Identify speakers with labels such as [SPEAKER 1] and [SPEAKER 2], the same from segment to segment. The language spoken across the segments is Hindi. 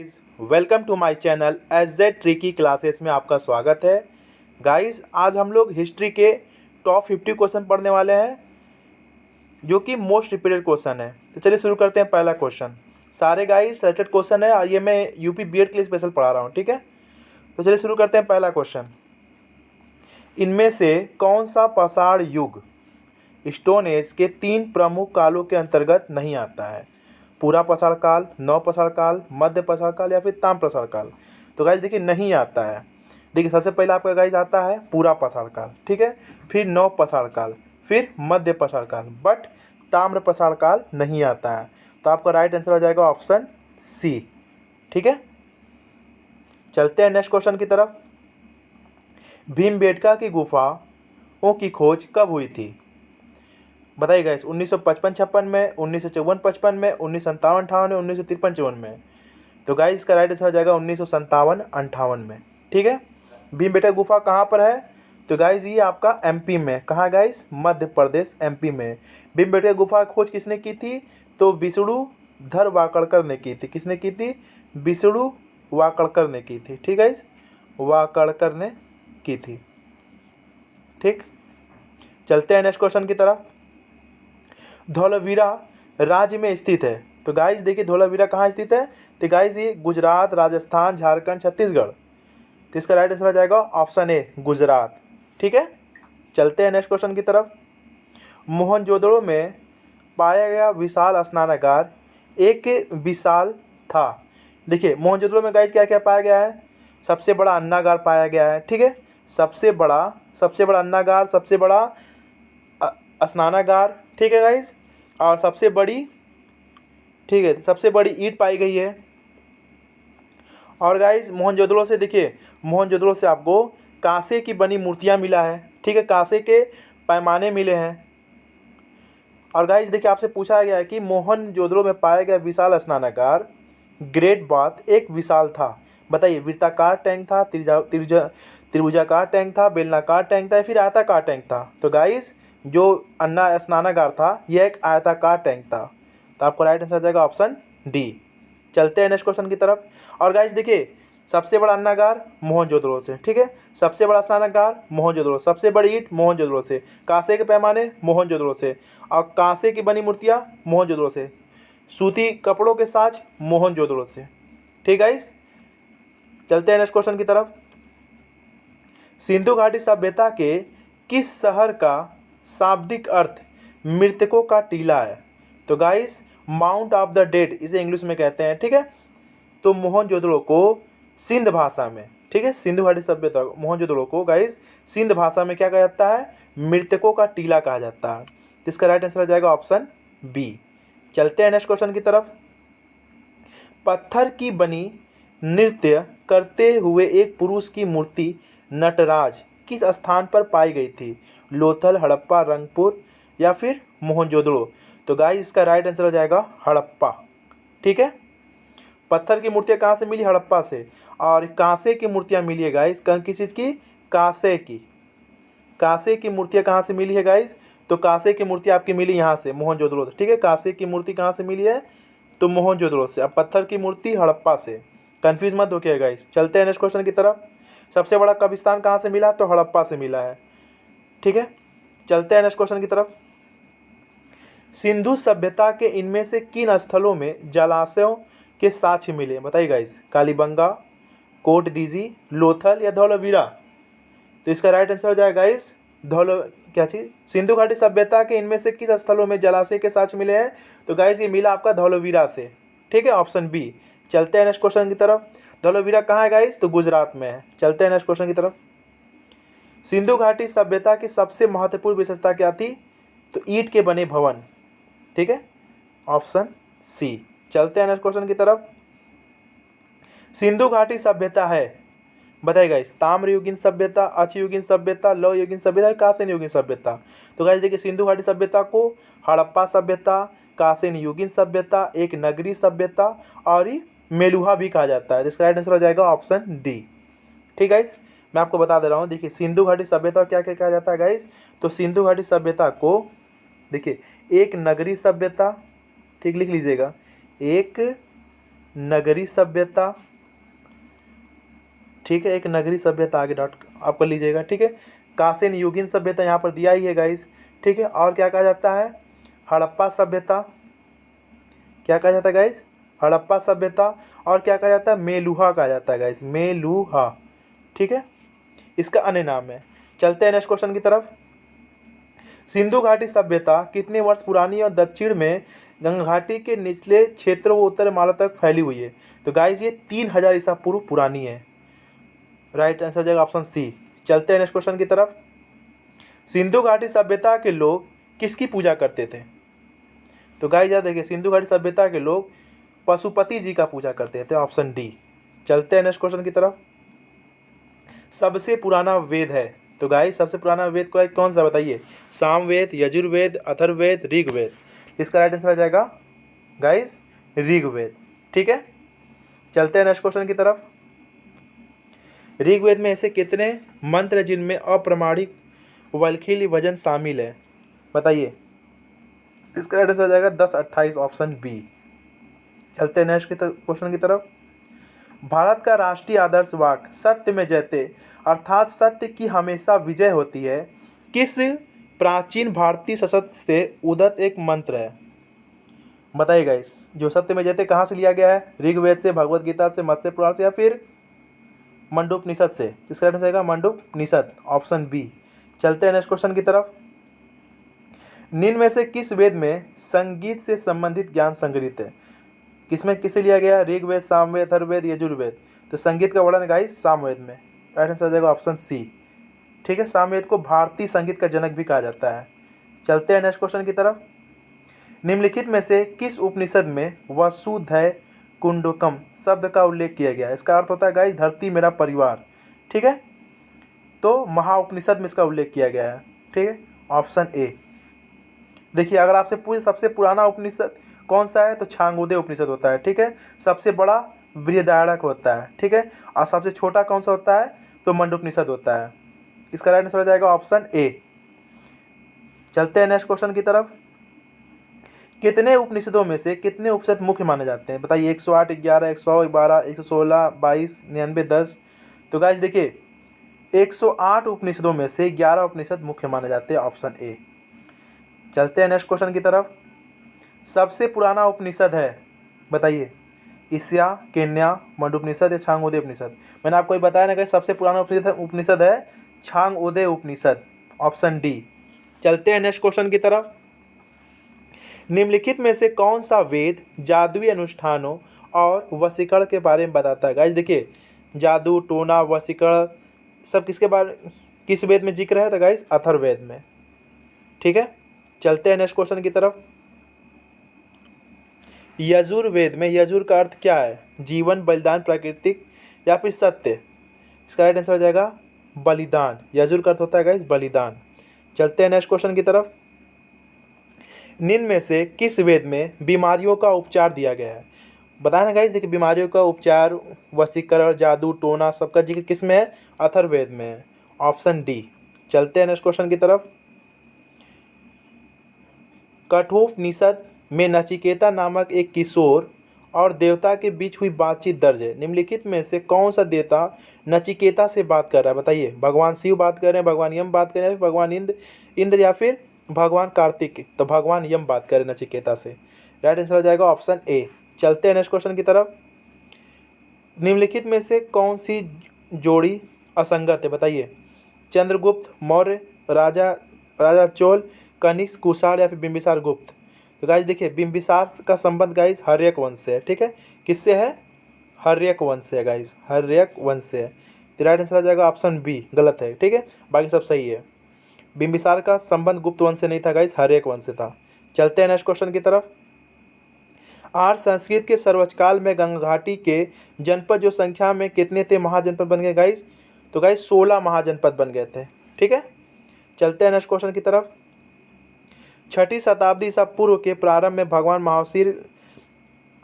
[SPEAKER 1] Welcome to my channel SZ tricky classes में आपका स्वागत है। गाइस, आज हम लोग हिस्ट्री के टॉप 50 क्वेश्चन पढ़ने वाले हैं जो कि मोस्ट रिपीटेड क्वेश्चन है। तो चलिए शुरू करते हैं। पहला क्वेश्चन, सारे गाइस सेलेक्टेड क्वेश्चन है और ये मैं यूपी बीएड के लिए स्पेशल पढ़ा रहा हूँ, ठीक है। तो चलिए शुरू करते हैं। पहला क्वेश्चन, इनमें से कौन सा पाषाण युग स्टोन एज के 3 प्रमुख कालों के अंतर्गत नहीं आता है? पूरा पाषाण काल, नव पाषाण काल, मध्य पाषाण काल या फिर ताम्र पाषाण काल? तो गाइस देखिए, नहीं आता है। देखिए, सबसे पहले आपका गाइस आता है पूरा पाषाण काल, ठीक है, फिर नव पाषाण काल, फिर मध्य पाषाण काल, बट ताम्र पाषाण काल नहीं आता है। तो आपका राइट आंसर हो जाएगा ऑप्शन सी, ठीक है। चलते हैं नेक्स्ट क्वेश्चन की तरफ। भीमबेटका की गुफाओं की खोज कब हुई थी? बताइए गाइस, 1955-56 में, 1954-55 में, 1957-58 में, 1953-54 में? तो गाइस इसका राइट आंसर हो जाएगा 1957-58 में, ठीक है। भीमबेटका गुफा कहाँ पर है? तो गाइस ये आपका एमपी में। कहाँ गाइस? मध्य प्रदेश, एमपी में। भीमबेटका गुफा खोज किसने की थी? तो विष्णुधर वाकड़कर ने की थी। किसने की थी? विष्णु वाकड़कर ने की थी, ठीक है। वाकड़कर ने की थी, ठीक। चलते हैं नेक्स्ट क्वेश्चन की तरफ। धौलावीरा राज्य में स्थित है। तो गाइस देखिए, धौलावीरा कहाँ स्थित है? तो गाइस ये गुजरात, राजस्थान, झारखंड, छत्तीसगढ़। तो इसका राइट आंसर हो जाएगा ऑप्शन ए, गुजरात, ठीक है। चलते हैं नेक्स्ट क्वेश्चन की तरफ। मोहनजोदड़ो में पाया गया विशाल स्नानागार एक विशाल था। देखिए, मोहनजोदड़ो में गाइस क्या क्या पाया गया है? सबसे बड़ा अन्नागार पाया गया है, ठीक है। सबसे बड़ा अन्नागार, सबसे बड़ा स्नानागार, ठीक है गाइस। और सबसे बड़ी, ठीक है, सबसे बड़ी ईंट पाई गई है। और गाइस मोहनजोदड़ो से देखिए, मोहनजोदड़ो से आपको कांसे की बनी मूर्तियां मिला है, ठीक है, कांसे के पैमाने मिले हैं। और गाइस देखिए, आपसे पूछा गया है कि मोहनजोदड़ो में पाया गया विशाल स्नानागार, ग्रेट बाथ एक विशाल था। बताइए, वृत्ताकार टैंक था, त्रिभुजाकार टैंक था, बेलनाकार टैंक था या फिर आयताकार टैंक था? तो गाइस जो अन्ना स्नानागार था यह एक आयताकार टैंक था। तो आपको राइट आंसर आ जाएगा ऑप्शन डी। चलते हैं नेक्स्ट क्वेश्चन की तरफ। और गाइस देखिए, सबसे बड़ा अन्नागार मोहनजोदड़ो से, ठीक है, सबसे बड़ा स्नानागार मोहनजोदड़ो, सबसे बड़ी ईंट मोहनजोदड़ो से, कांसे के पैमाने मोहनजोदड़ो से, और कांसे की बनी मूर्तियाँ मोहनजोदड़ो से, सूती कपड़ों के साज मोहनजोदड़ो से, ठीक गाइस। चलते हैं नेक्स्ट क्वेश्चन की तरफ। सिंधु घाटी सभ्यता के किस शहर का शाब्दिक अर्थ मृतकों का टीला है? तो guys mount of the dead इसे इंग्लिश में कहते हैं, ठीक है। तो मोहनजोदड़ो को सिंध भाषा में, ठीक है, सिंधु घाटी सभ्यता मोहनजोदड़ो को गाइस सिंध भाषा में क्या कहा जाता है? मृतकों का टीला कहा जाता है। तो इसका राइट आंसर हो जाएगा ऑप्शन बी। चलते हैं नेक्स्ट क्वेश्चन की तरफ। पत्थर की बनी नृत्य करते हुए एक पुरुष की मूर्ति नटराज किस स्थान पर पाई गई थी? लोथल, हड़प्पा, रंगपुर या फिर मोहनजोदड़ो? तो गाइस इसका राइट आंसर हो जाएगा हड़प्पा, ठीक है। पत्थर की मूर्तियाँ कहाँ से मिली? हड़प्पा से। और कांसे की मूर्तियाँ मिली है गाइस, किस चीज़ की? कांसे की। कांसे की मूर्तियाँ कहाँ से मिली है गाइस? तो कांसे की मूर्ति आपकी मिली यहाँ से, मोहनजोदड़ो से, ठीक है। कांसे की मूर्ति कहाँ से मिली है? तो मोहनजोदड़ो से। अब पत्थर की मूर्ति हड़प्पा से। कंफ्यूज मत होके गाइस। चलते हैं नेक्स्ट क्वेश्चन की तरफ। सबसे बड़ा कब्रिस्तान कहाँ से मिला? तो हड़प्पा से मिला है, ठीक है। चलते हैं नेक्स्ट क्वेश्चन की तरफ। सिंधु सभ्यता के इनमें से किन स्थलों में जलाशयों के साक्ष्य मिले? बताइए गाइस, कालीबंगा, कोट दीजी, लोथल या धौलावीरा? तो इसका राइट आंसर हो जाएगा गाइस क्या चीज? सिंधु घाटी सभ्यता के इनमें से किस स्थलों में जलाशय के साक्ष्य मिले हैं? तो गाइस ये मिला आपका धौलावीरा से, ठीक है, ऑप्शन बी। चलते हैं नेक्स्ट क्वेश्चन की तरफ। धौलावीरा कहाँ है गाइस? तो गुजरात में है। चलते हैं नेक्स्ट क्वेश्चन की तरफ। सिंधु घाटी सभ्यता की सबसे महत्वपूर्ण विशेषता क्या थी? तो ईंट के बने भवन, ठीक है, ऑप्शन सी। चलते हैं नेक्स्ट क्वेश्चन की तरफ। सिंधु घाटी सभ्यता है, बताइए गाइस, ताम्रयुगीन सभ्यता, अचयुगीन सभ्यता, लौहयुगीन सभ्यता, कांस्य युगीन सभ्यता? तो गाइस देखिए, सिंधु घाटी सभ्यता को हड़प्पा सभ्यता, कांस्य युगीन सभ्यता, एक नगरी सभ्यता और मेलुहा भी कहा जाता है। इसका राइट आंसर हो जाएगा ऑप्शन डी, ठीक गाइस। मैं आपको बता दे रहा हूँ, देखिए सिंधु घाटी सभ्यता क्या क्या कहा जाता है गाइस? तो सिंधु घाटी सभ्यता को देखिए एक नगरी सभ्यता, ठीक लिख लीजिएगा, एक नगरी सभ्यता, ठीक है, एक नगरी सभ्यता आगे डॉट आप कर लीजिएगा, ठीक है। कांस्य युगीन सभ्यता यहाँ पर दिया ही है गाइस, ठीक है। और क्या कहा जाता है, हड़प्पा सभ्यता, क्या कहा जाता है गाइस, हड़प्पा सभ्यता। और क्या कहा जाता है, मेलुहा कहा जाता है गाइस, मेलुहा, ठीक है, इसका अन्य नाम है। चलते हैं नेक्स्ट क्वेश्चन की तरफ। सिंधु घाटी सभ्यता कितने वर्ष पुरानी और दक्षिण में गंगा घाटी के निचले क्षेत्रों को उत्तर माला तक फैली हुई है? तो गाइस ये 3000 ईसा पूर्व पुरानी है। राइट आंसर हो जाएगा ऑप्शन सी। चलते हैं नेक्स्ट क्वेश्चन की तरफ। सिंधु घाटी सभ्यता के लोग किसकी पूजा करते थे? तो गाइस याद देखिए, सिंधु घाटी सभ्यता के लोग पशुपति जी का पूजा करते थे, ऑप्शन डी। चलते हैं नेक्स्ट क्वेश्चन की तरफ। सबसे पुराना वेद है, तो गाइस सबसे पुराना वेद कौन सा बताइए? सामवेद, यजुर्वेद, अथर्ववेद, ऋग्वेद। इसका राइट आंसर आ जाएगा गाइस ऋग्वेद, ठीक है। चलते हैं नेक्स्ट क्वेश्चन की तरफ। ऋग्वेद में ऐसे कितने मंत्र हैं जिनमें अप्रामाणिक वल्खीली वजन शामिल है? बताइए, इसका राइट आंसर आ जाएगा 10, 28, ऑप्शन बी। चलते हैं नेक्स्ट क्वेश्चन की तरफ। भारत का राष्ट्रीय आदर्श वाक्य सत्य में जयते अर्थात सत्य की हमेशा विजय होती है किस प्राचीन भारतीय सशस्त्र से उदत एक मंत्र है? बताइए गाइस, जो सत्य में जयते कहाँ से लिया गया है? ऋग्वेद से, भगवत गीता से, मत्स्य पुराण से, या फिर मंडूपनिषद से? इसका राइट आंसर आएगा मंडूपनिषद, ऑप्शन बी। चलते हैं नेक्स्ट क्वेश्चन की तरफ। निम्न में से किस वेद में संगीत से संबंधित ज्ञान संग्रहित है? किसमें किसे लिया गया? ऋग्वेद, सामवेद, अथर्ववेद, यजुर्वेद। तो संगीत का वर्णन गाइस सामवेद में। राइट आंसर आ जाएगा ऑप्शन सी, ठीक है। सामवेद को भारतीय संगीत का जनक भी कहा जाता है। चलते हैं नेक्स्ट क्वेश्चन की तरफ। निम्नलिखित में से किस उपनिषद में वसुधैव कुटुंबकम शब्द का उल्लेख किया गया है? इसका अर्थ होता है गाइस धरती मेरा परिवार, ठीक है। तो महाउपनिषद में इसका उल्लेख किया गया है, ठीक है, ऑप्शन ए। देखिए, अगर आपसे पूछे सबसे पुराना उपनिषद कौन सा है, तो छांगोदय उपनिषद होता है, ठीक है। सबसे बड़ा बृहदारण्यक होता है, ठीक है। और सबसे छोटा कौन सा होता है, तो मंडूकनिषद होता है। इसका राइट आंसर हो जाएगा ऑप्शन ए। चलते हैं नेक्स्ट क्वेश्चन की तरफ। कितने उपनिषदों में से कितने उपनिषद मुख्य माने जाते हैं? बताइए, 108, 11, 112, 116, 22, 99, 10। तो गाइस देखिए, 108 उपनिषदों में से 11 उपनिषद मुख्य माने जाते हैं, ऑप्शन ए। चलते हैं नेक्स्ट क्वेश्चन की तरफ। सबसे पुराना उपनिषद है, बताइए, ईशा, केन्या, मंडूपनिषद या छांगोदय उपनिषद? मैंने आपको बताया ना कि सबसे पुराना उपनिषद है छांगोदय उपनिषद, ऑप्शन डी। चलते हैं नेक्स्ट क्वेश्चन की तरफ। निम्नलिखित में से कौन सा वेद जादुई अनुष्ठानों और वशीकरण के बारे में बताता है? गाइस देखिए, जादू, टोना, वशीकरण सब किस वेद में जिक्र है? तो गाइस अथर्ववेद में, ठीक है। चलते हैं नेक्स्ट क्वेश्चन की तरफ। यजुर्वेद में यजुर का अर्थ क्या है? जीवन, बलिदान, प्राकृतिक या फिर सत्य? इसका राइट आंसर हो जाएगा बलिदान। यजुर का अर्थ होता है गाइस बलिदान। चलते हैं नेक्स्ट क्वेश्चन की तरफ। निम्न में से किस वेद में बीमारियों का उपचार दिया गया है? बताया ना गाइस, देखिए बीमारियों का उपचार, वशीकरण, जादू, टोना सबका जिक्र किस में है? अथर्ववेद में है, ऑप्शन डी। चलते हैं नेक्स्ट क्वेश्चन की तरफ। कठोपनिषद में नचिकेता नामक एक किशोर और देवता के बीच हुई बातचीत दर्ज है। निम्नलिखित में से कौन सा देवता नचिकेता से बात कर रहा है? बताइए, भगवान शिव बात कर रहे हैं, भगवान यम बात कर रहे हैं, भगवान इंद्र या फिर भगवान कार्तिक? तो भगवान यम बात कर रहे हैं नचिकेता से। राइट आंसर हो जाएगा ऑप्शन ए। चलते हैं नेक्स्ट क्वेश्चन की तरफ। निम्नलिखित में से कौन सी जोड़ी असंगत है? बताइए, चंद्रगुप्त मौर्य, राजा चोल, कनिष्क, कुषाण या फिर बिंबिसार गुप्त? तो गाइस देखिए, बिंबिसार का संबंध गाइस हर्यक वंश से है, ठीक है। किससे है? हर्यक वंश से है गाइस, हर्यक वंश से है। तो राइट आंसर आ जाएगा ऑप्शन बी, गलत है, ठीक है, बाकी सब सही है। बिंबिसार का संबंध गुप्त वंश से नहीं था गाइस, हर्यक वंश से था। चलते हैं नेक्स्ट क्वेश्चन की तरफ। आर्य संस्कृत के सर्वोच्च काल में गंगा घाटी के जनपद जो संख्या में कितने थे महाजनपद बन गए गाइस? तो गाइस 16 महाजनपद बन गए थे, ठीक है। चलते हैं नेक्स्ट क्वेश्चन की तरफ। 6ठी शताब्दी ईसा पूर्व के प्रारंभ में भगवान महावीर,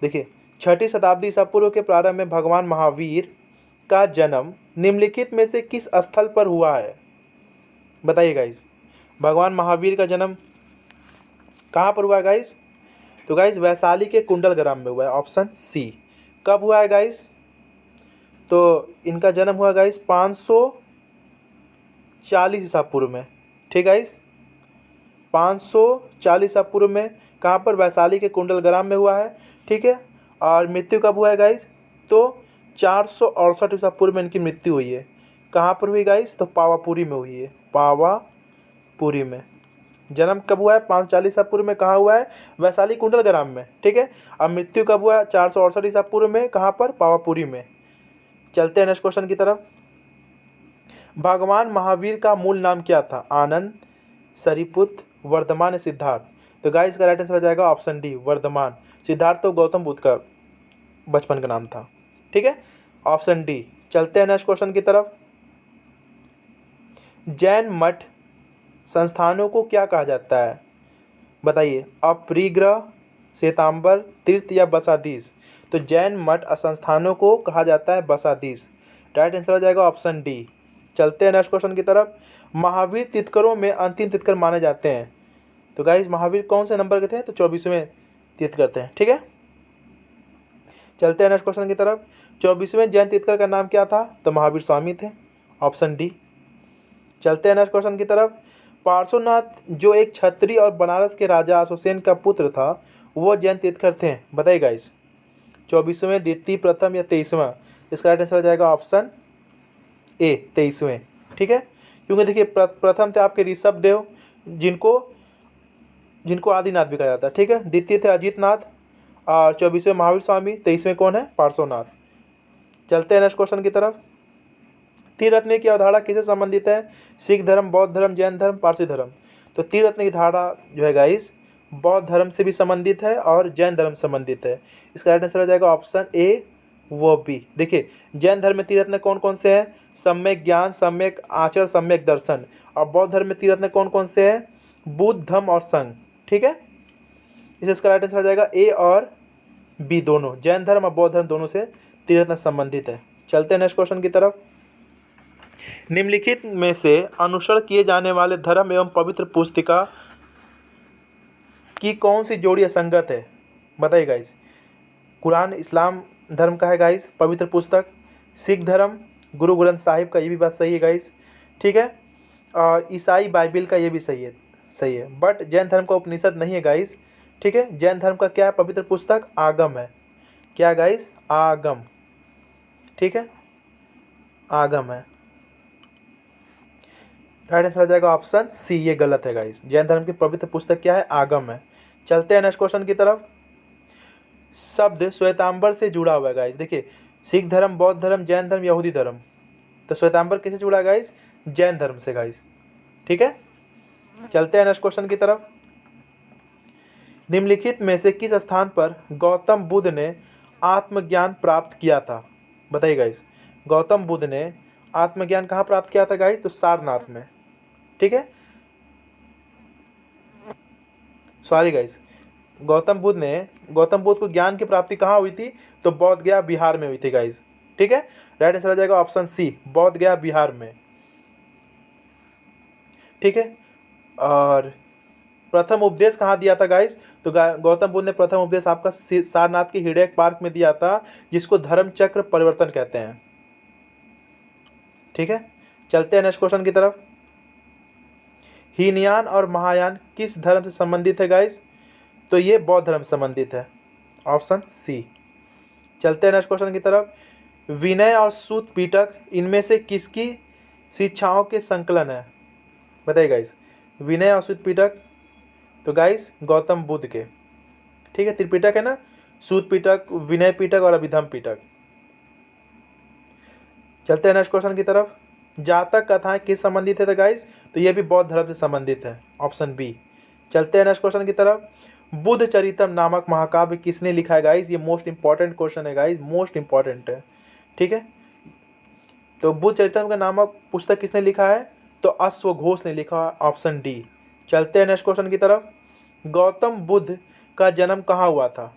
[SPEAKER 1] देखिए 6ठी शताब्दी ईसा पूर्व के प्रारंभ में भगवान महावीर का जन्म निम्नलिखित में से किस स्थल पर हुआ है? बताइए गाइस, भगवान महावीर का जन्म कहाँ पर हुआ है गाइस? तो गाइस वैशाली के कुंडल ग्राम में हुआ है, ऑप्शन सी। कब हुआ है गाइस? तो इनका जन्म हुआ गाइस 540 ईसा पूर्व में। ठीक गाइस, 540 ईसा पूर्व में कहाँ पर? वैशाली के कुंडलग्राम में हुआ है। ठीक है, और मृत्यु कब हुआ है गाइस? तो 468 ईसा पूर्व में इनकी मृत्यु हुई है। कहाँ पर हुई गाइस? तो पावापुरी में हुई है, पावापुरी में। जन्म कब हुआ है? 540 ईसा पूर्व में। कहाँ हुआ है? वैशाली कुंडलग्राम में। ठीक है, अब मृत्यु कब हुआ है? 468 ईसा पूर्व में। कहाँ पर? पावापुरी में। चलते हैं नेक्स्ट क्वेश्चन की तरफ। भगवान महावीर का मूल नाम क्या था? आनंद, सरिपुत्र, वर्धमान, सिद्धार्थ। तो गाइस इसका राइट आंसर हो जाएगा ऑप्शन डी, वर्धमान। सिद्धार्थ तो गौतम बुद्ध का बचपन का नाम था। ठीक है, ऑप्शन डी। चलते हैं नेक्स्ट क्वेश्चन की तरफ। जैन मठ संस्थानों को क्या कहा जाता है? बताइए, अपरिग्रह, श्वेतांबर, तीर्थ या बसादीस। तो जैन मठ संस्थानों को कहा जाता है बसादीस। राइट आंसर हो जाएगा ऑप्शन डी। चलते हैं नेक्स्ट क्वेश्चन की तरफ। महावीर तीर्थंकरों में अंतिम तीर्थंकर माने जाते हैं। तो गाइस महावीर कौन से नंबर के थे? तो 24वें तीर्थंकर थे। ठीक है, चलते हैं नेक्स्ट क्वेश्चन की तरफ। 24वें जैन तीर्थंकर का नाम क्या था? तो महावीर स्वामी थे, ऑप्शन डी। चलते हैं नेक्स्ट क्वेश्चन की तरफ। पार्श्वनाथ जो एक क्षत्रिय और बनारस के राजा अशोकसेन का पुत्र था, वो जैन तीर्थंकर थे। बताइए गाइस, 24वें, द्वितीय, प्रथम या 23वां। इसका राइट आंसर हो जाएगा ऑप्शन ए, 23वें। ठीक है, क्योंकि देखिए प्रथम थे आपके ऋषभ देव, जिनको आदिनाथ भी कहा जाता है। ठीक है, द्वितीय थे अजीत नाथ, और 24वें महावीर स्वामी, 23वें कौन है? पार्श्वनाथ। चलते हैं नेक्स्ट क्वेश्चन की तरफ। त्रिरत्न की अवधारणा किससे संबंधित है? सिख धर्म, बौद्ध धर्म, जैन धर्म, पारसी धर्म। तो त्रिरत्न की धारणा जो है गाइस बौद्ध धर्म से भी संबंधित है और जैन धर्म से संबंधित है। इसका राइट आंसर हो जाएगा ऑप्शन ए, वो बी। देखिए जैन धर्म में त्रिरत्न कौन कौन से हैं? सम्यक ज्ञान, सम्यक आचरण, सम्यक दर्शन। और बौद्ध धर्म में त्रिरत्न कौन कौन से हैं? बुद्ध, धम्म और संघ। ठीक है, इसका राइट आंसर हो जाएगा ए और बी दोनों। जैन धर्म और बौद्ध धर्म दोनों से त्रिरत्न संबंधित है। चलते हैं नेक्स्ट क्वेश्चन की तरफ। निम्नलिखित में से अनुसरण किए जाने वाले धर्म एवं पवित्र पुस्तिका की कौन सी जोड़ी असंगत है? बताइए गाइस। कुरान इस्लाम धर्म का है गाइस पवित्र पुस्तक। सिख धर्म गुरु ग्रंथ साहिब का, ये भी बात सही है गाइस। ठीक है, और ईसाई बाइबिल का, ये भी सही है। बट जैन धर्म का उपनिषद नहीं है गाइस। ठीक है, जैन धर्म का क्या है? पवित्र पुस्तक आगम है। क्या गाइस? आगम। ठीक है, आगम है। राइट आंसर हो जाएगा ऑप्शन सी, ये गलत है गाइस। जैन धर्म की पवित्र पुस्तक क्या है? आगम है। चलते हैं नेक्स्ट क्वेश्चन की तरफ। शब्द श्वेतांबर से जुड़ा हुआ है गाइस। देखिए सिख धर्म, बौद्ध धर्म, जैन धर्म, यहूदी धर्म। तो श्वेतांबर किससे जुड़ा है गाइस? जैन धर्म से गाइस। ठीक है, चलते हैं नेक्स्ट क्वेश्चन की तरफ। निम्नलिखित में से किस स्थान पर गौतम बुद्ध ने आत्मज्ञान प्राप्त किया था? बताइए गाइस, गौतम बुद्ध ने आत्मज्ञान कहाँ प्राप्त किया था गाइस? तो सारनाथ में। ठीक है, सॉरी गाइस, गौतम बुद्ध को ज्ञान की प्राप्ति कहाँ हुई थी? तो बोध गया, बिहार में हुई थी गाइस। ठीक है, राइट आंसर हो जाएगा ऑप्शन सी, बोध गया, बिहार में। ठीक है, और प्रथम उपदेश कहाँ दिया था गाइस? तो गौतम बुद्ध ने प्रथम उपदेश आपका सारनाथ के हिडयक पार्क में दिया था, जिसको धर्म चक्र परिवर्तन कहते हैं। ठीक है, चलते हैं नेक्स्ट क्वेश्चन की तरफ। हीनयान और महायान किस धर्म से संबंधित है गाइस? तो ये बौद्ध धर्म से संबंधित है, ऑप्शन सी। चलते हैं नेक्स्ट क्वेश्चन की तरफ। विनय और सूत पिटक इनमें से किसकी शिक्षाओं के संकलन है? बताइए गाइस, विनय और सूत पिटक। तो गाइस गौतम बुद्ध के। ठीक है, त्रिपिटक है ना, सूत पिटक, विनय पिटक और अभिधम पिटक। चलते हैं नेक्स्ट क्वेश्चन की तरफ। जातक कथाएं किस संबंधित है? तो गाइस तो ये भी बौद्ध धर्म से संबंधित है, ऑप्शन बी। चलते हैं नेक्स्ट क्वेश्चन की तरफ। बुद्ध चरितम नामक महाकाव्य किसने लिखा है गाइस? ये मोस्ट इंपॉर्टेंट क्वेश्चन है गाइस, मोस्ट इंपॉर्टेंट है। ठीक है, तो बुद्ध चरितम का नामक पुस्तक किसने लिखा है? तो अश्वघोष ने लिखा, ऑप्शन डी। चलते हैं नेक्स्ट क्वेश्चन की तरफ। गौतम बुद्ध का जन्म कहाँ हुआ था?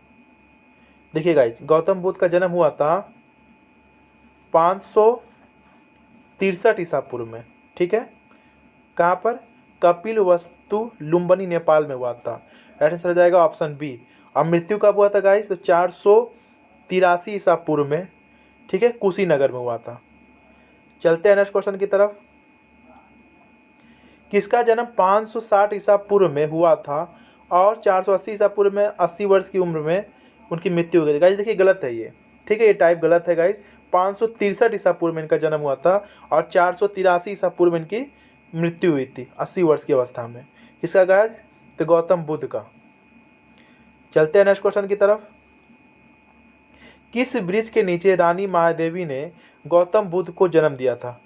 [SPEAKER 1] देखिए गाइस, गौतम बुद्ध का जन्म हुआ था 563 ईसा पूर्व में। ठीक है, कहाँ पर? कपिलवस्तु लुम्बिनी, नेपाल में हुआ था। राइट आंसर हो जाएगा ऑप्शन बी। अब मृत्यु कब हुआ था गाइस? तो 583 ईसा पूर्व में, ठीक है, कुशीनगर में हुआ था। चलते हैं नेक्स्ट क्वेश्चन की तरफ। किसका जन्म 560 ईसा पूर्व में हुआ था और 480 ईसा पूर्व में 80 वर्ष की उम्र में उनकी मृत्यु हो गई थी? गाइस देखिए गलत है ये, ठीक है, ये टाइप गलत है गाइस। 563 ईसा पूर्व में इनका जन्म हुआ था और 483 ईसा पूर्व में इनकी मृत्यु हुई थी 80 वर्ष की अवस्था में। किसका गाइस? तो गौतम बुद्ध का। चलते हैं नेक्स्ट क्वेश्चन की तरफ। किस वृक्ष के नीचे रानी महादेवी ने गौतम बुद्ध को जन्म दिया था?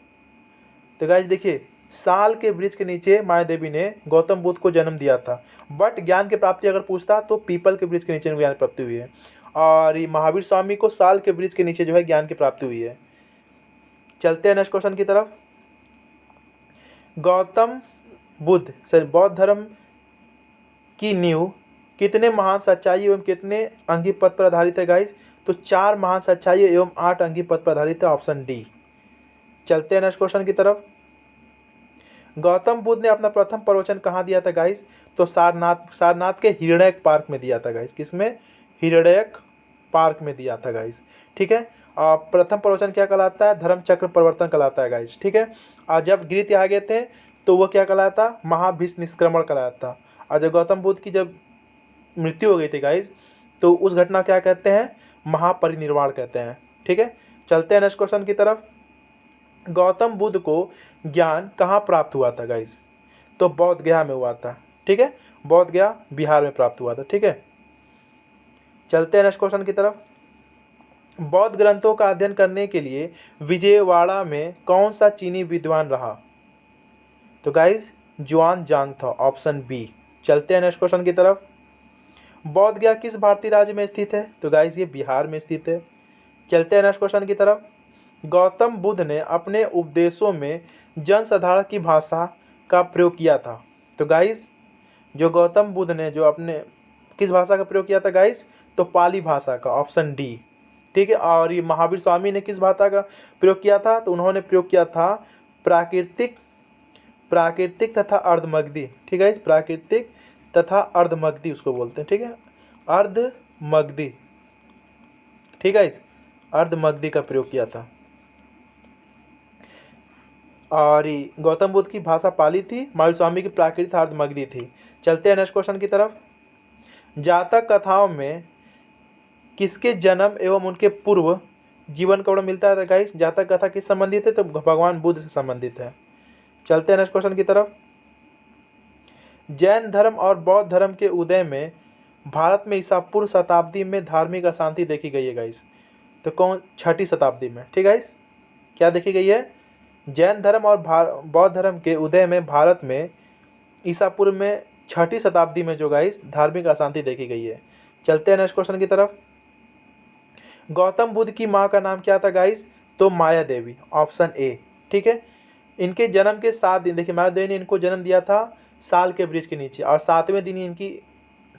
[SPEAKER 1] तो गाइस देखिए, साल के वृक्ष के नीचे मायादेवी ने गौतम बुद्ध को जन्म दिया था। बट ज्ञान की प्राप्ति अगर पूछता तो पीपल के वृक्ष के नीचे ज्ञान की प्राप्ति हुई है, और ये महावीर स्वामी को साल के वृक्ष के नीचे जो है ज्ञान की प्राप्ति हुई है। चलते हैं नेक्स्ट क्वेश्चन की तरफ। गौतम बुद्ध बौद्ध धर्म की नींव कितने महान सच्चाई एवं कितने अंगी पद पर आधारित है? गाइस तो 4 महान सच्चाई एवं 8 अंगी पद पर आधारित है, ऑप्शन डी। चलते हैं नेक्स्ट क्वेश्चन की तरफ। गौतम बुद्ध ने अपना प्रथम प्रवचन कहाँ दिया था? गाइस तो सारनाथ के हिरण्यक पार्क में दिया था। गाइस किसमें? हिरण्यक पार्क में दिया था गाइस, ठीक है। और प्रथम प्रवचन क्या कहलाता है? धर्म चक्र परिवर्तन कहलाता है गाइस, ठीक है। और जब गृह त्याग गए थे तो वो क्या कहलाता? महाभीष्म निष्क्रमण कहलाता। और जब गौतम बुद्ध की जब मृत्यु हो गई थी गाइस तो उस घटना क्या कहते हैं? महापरिनिर्वाण कहते हैं, ठीक है। चलते हैं नेक्स्ट क्वेश्चन की तरफ। गौतम बुद्ध को ज्ञान कहाँ प्राप्त हुआ था? गाइस तो बौद्ध गया में हुआ था, ठीक है। बौद्ध गया बिहार में प्राप्त हुआ था, ठीक है। चलते हैं नेक्स्ट क्वेश्चन की तरफ। बौद्ध ग्रंथों का अध्ययन करने के लिए विजयवाड़ा में कौन सा चीनी विद्वान रहा? तो गाइस जुआन जांग था, ऑप्शन बी। चलते हैं नेक्स्ट क्वेश्चन की तरफ। बौद्ध गया किस भारतीय राज्य में स्थित है? तो गाइस ये बिहार में स्थित है। चलते हैं नेक्स्ट क्वेश्चन की तरफ। गौतम बुद्ध ने अपने उपदेशों में जनसाधारण की भाषा का प्रयोग किया था। तो गाइस जो गौतम बुद्ध ने जो अपने किस भाषा का प्रयोग किया था? गाइस तो पाली भाषा का, ऑप्शन डी, ठीक है। और ये महावीर स्वामी ने किस भाषा का प्रयोग किया था? तो उन्होंने प्रयोग किया था प्राकृतिक तथा अर्धमगधी, ठीक है। प्राकृतिक तथा अर्धमगधी उसको बोलते हैं, ठीक है, अर्धमगधी, ठीक है। अर्धमगधी का प्रयोग किया था। और गौतम बुद्ध की भाषा पाली थी, महावीर स्वामी की प्राकृतिक अर्धमगधी थी। चलते हैं नेक्स्ट क्वेश्चन की तरफ। जातक कथाओं में किसके जन्म एवं उनके पूर्व जीवन का वर्णन मिलता है? गाइस जातक कथा किस संबंधित है? तो भगवान बुद्ध से संबंधित है। चलते हैं नेक्स्ट क्वेश्चन की तरफ। जैन धर्म और बौद्ध धर्म के उदय में भारत में ईसा पूर्व शताब्दी में धार्मिक अशांति देखी गई है? गाइस तो कौन? 6ठी शताब्दी में, ठीक है गाइस। क्या देखी गई है? जैन धर्म और बौद्ध धर्म के उदय में भारत में ईसा पूर्व में 6ठी शताब्दी में जो गाइस धार्मिक अशांति देखी गई है। चलते हैं नेक्स्ट क्वेश्चन की तरफ। गौतम बुद्ध की माँ का नाम क्या था? गाइस तो माया देवी, ऑप्शन ए, ठीक है। इनके जन्म के 7 दिन, देखिए माया देवी ने इनको जन्म दिया था साल के वृक्ष के नीचे, और 7वें दिन ही इनकी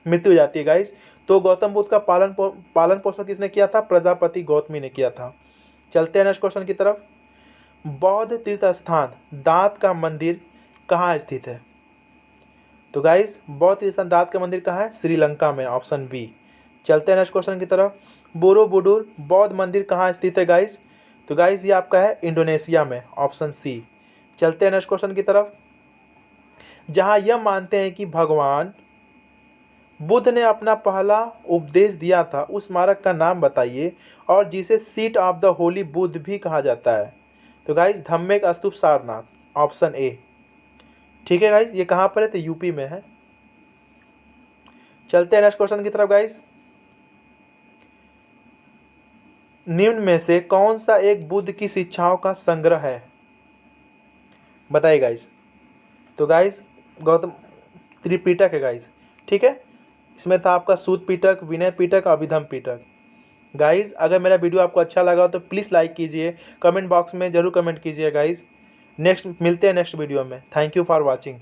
[SPEAKER 1] मृत्यु हो जाती है गाइस। तो गौतम बुद्ध का पालन पोषण किसने किया था? प्रजापति गौतमी ने किया था। चलते हैं नेक्स्ट क्वेश्चन की तरफ। बौद्ध तीर्थ स्थान दांत का मंदिर कहाँ स्थित है? तो गाइस बौद्ध तीर्थ स्थान दांत का मंदिर कहाँ है? श्रीलंका में, ऑप्शन बी। चलते हैं नेक्स्ट क्वेश्चन की तरफ। बोरोबुडुर बौद्ध मंदिर कहाँ स्थित है? गाइस तो गाइस ये आपका है इंडोनेशिया में, ऑप्शन सी। चलते हैं नेक्स्ट क्वेश्चन की तरफ। जहाँ यह मानते हैं कि भगवान बुद्ध ने अपना पहला उपदेश दिया था उस स्मारक का नाम बताइए और जिसे seat of the Holi Buddha भी कहा जाता है? तो guys Dhamek stupa Sarnath, option A, ठीक है गाइस। ये कहाँ पर है? तो यूपी में है। चलते हैं नेक्स्ट क्वेश्चन की तरफ गाइस। निम्न में से कौन सा एक बुद्ध की शिक्षाओं का संग्रह है? बताइए गाइस। तो गाइस गौतम त्रिपिटक है गाइस, ठीक है। इसमें था आपका सूत पिटक, विनय पिटक, अभिधम पिटक। गाइस अगर मेरा वीडियो आपको अच्छा लगा तो प्लीज़ लाइक कीजिए, कमेंट बॉक्स में ज़रूर कमेंट कीजिए गाइस। मिलते हैं नेक्स्ट वीडियो में। Thank you for watching.